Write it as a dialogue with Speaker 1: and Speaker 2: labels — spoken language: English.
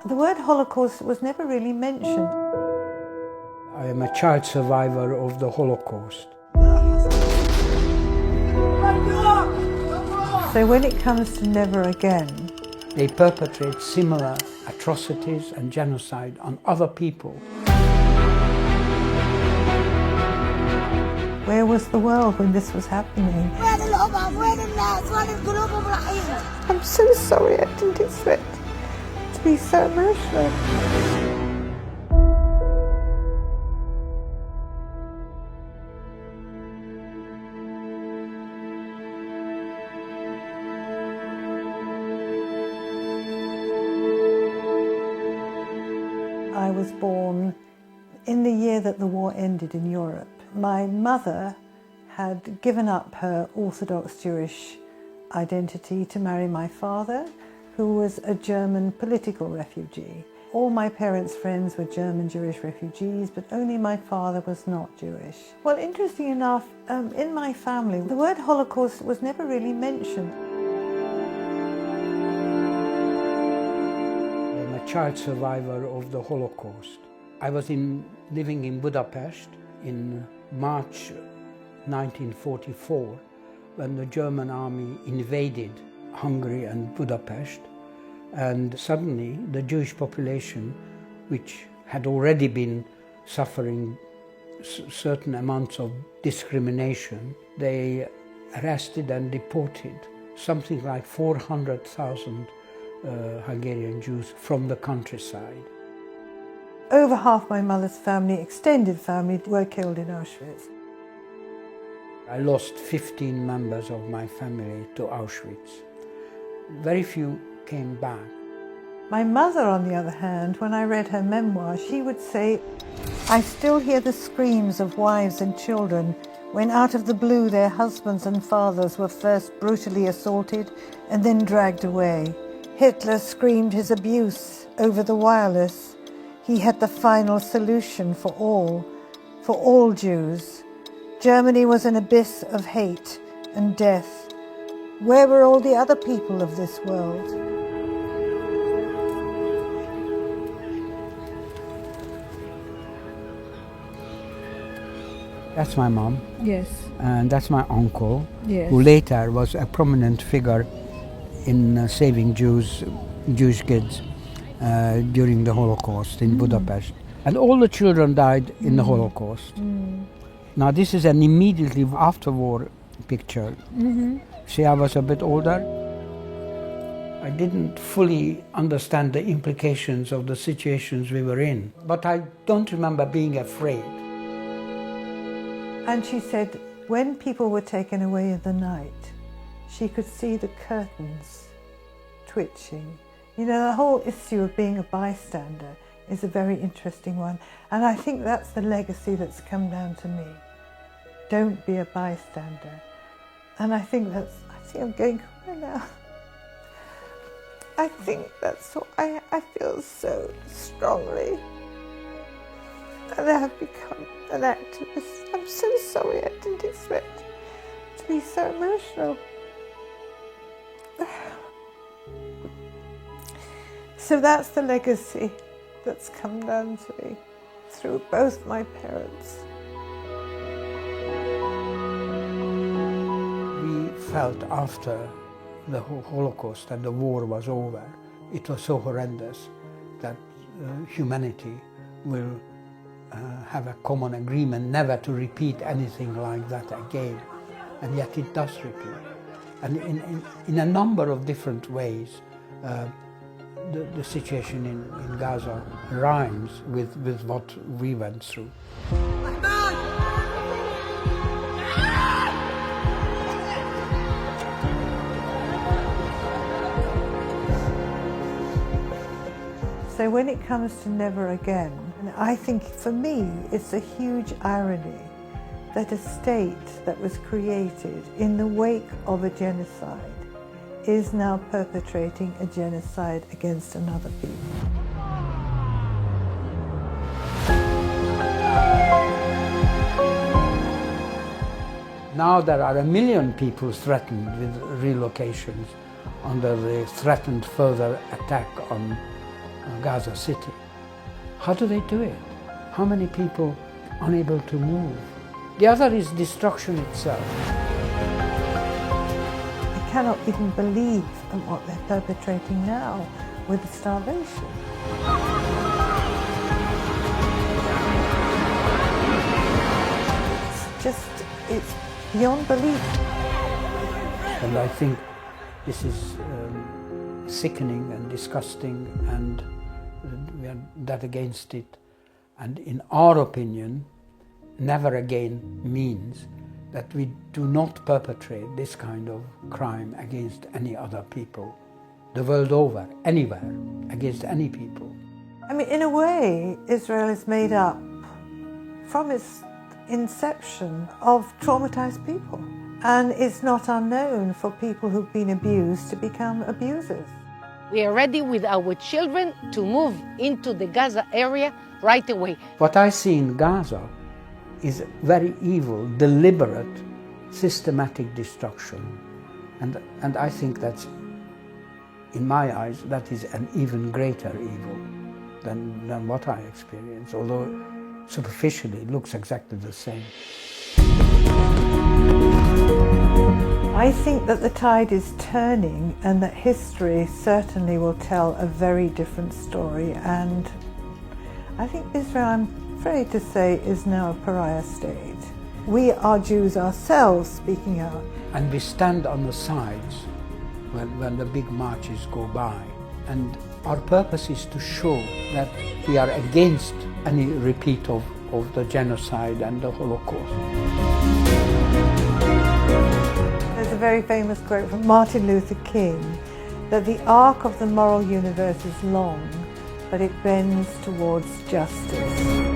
Speaker 1: The word Holocaust was never really mentioned.
Speaker 2: I am a child survivor of the Holocaust.
Speaker 1: So when it comes to never again,
Speaker 2: They perpetrate similar atrocities and genocide on other people.
Speaker 1: where was the world when this was happening? I'm so sorry, I didn't expect to be so emotional. I was born in the year that the war ended in Europe. My mother had given up her Orthodox Jewish identity to marry my father, who was a German political refugee. All my parents' friends were German Jewish refugees, but only my father was not Jewish. Well, interesting enough, in my family, the word Holocaust was never really mentioned.
Speaker 2: I'm a child survivor of the Holocaust. I was living in Budapest in March 1944 when the German army invaded Hungary and Budapest, and suddenly the Jewish population, which had already been suffering certain amounts of discrimination, they arrested and deported something like 400,000 Hungarian Jews from the countryside.
Speaker 1: Over half my mother's family, extended family, were killed in Auschwitz.
Speaker 2: I lost 15 members of my family to Auschwitz. Very few came back.
Speaker 1: My mother, on the other hand, when I read her memoir, she would say, "I still hear the screams of wives and children when out of the blue their husbands and fathers were first brutally assaulted and then dragged away. Hitler screamed his abuse over the wireless. He had the final solution for all Jews. Germany was an abyss of hate and death. Where were all the other people of this world?"
Speaker 2: That's my mom.
Speaker 1: Yes.
Speaker 2: And that's my uncle,
Speaker 1: Yes.
Speaker 2: who later was a prominent figure in saving Jewish kids during the Holocaust in Budapest. And all the children died in the Holocaust. Now this is an immediately after-war picture. See, I was a bit older. I didn't fully understand the implications of the situations we were in, but I don't remember being afraid.
Speaker 1: And she said, when people were taken away in the night, she could see the curtains twitching. You know, the whole issue of being a bystander is a very interesting one. And I think that's the legacy that's come down to me. Don't be a bystander. And I think I'm going cry now. I think that's what I feel so strongly. And I have become an activist. I'm so sorry, I didn't expect to be so emotional. So that's the legacy that's come down to me through both my parents.
Speaker 2: We felt after the Holocaust and the war was over, it was so horrendous that humanity will have a common agreement never to repeat anything like that again. And yet it does repeat. And in a number of different ways, the situation in Gaza rhymes with what we went through.
Speaker 1: So when it comes to never again, I think for me it's a huge irony that a state that was created in the wake of a genocide is now perpetrating a genocide against another people.
Speaker 2: Now there are 1 million people threatened with relocations under the threatened further attack on Gaza city. How do they do it? How many people unable to move? The other is destruction itself.
Speaker 1: I cannot even believe in what they're perpetrating now with the starvation. It's beyond belief.
Speaker 2: And I think this is sickening and disgusting, and we are that against it. And in our opinion, never again means that we do not perpetrate this kind of crime against any other people, the world over, anywhere, against any people.
Speaker 1: I mean, in a way, Israel is made up from its inception of traumatized people. And it's not unknown for people who've been abused to become abusers.
Speaker 3: We are ready with our children to move into the Gaza area right away.
Speaker 2: What I see in Gaza is very evil, deliberate, systematic destruction. And I think that's, in my eyes, that is an even greater evil than what I experience, although superficially it looks exactly the same.
Speaker 1: I think that the tide is turning and that history certainly will tell a very different story, and I think Israel, I'm afraid to say, is now a pariah state. We are Jews ourselves speaking out.
Speaker 2: And we stand on the sides when the big marches go by, and our purpose is to show that we are against any repeat of the genocide and the Holocaust.
Speaker 1: There's a very famous quote from Martin Luther King that the arc of the moral universe is long, but it bends towards justice.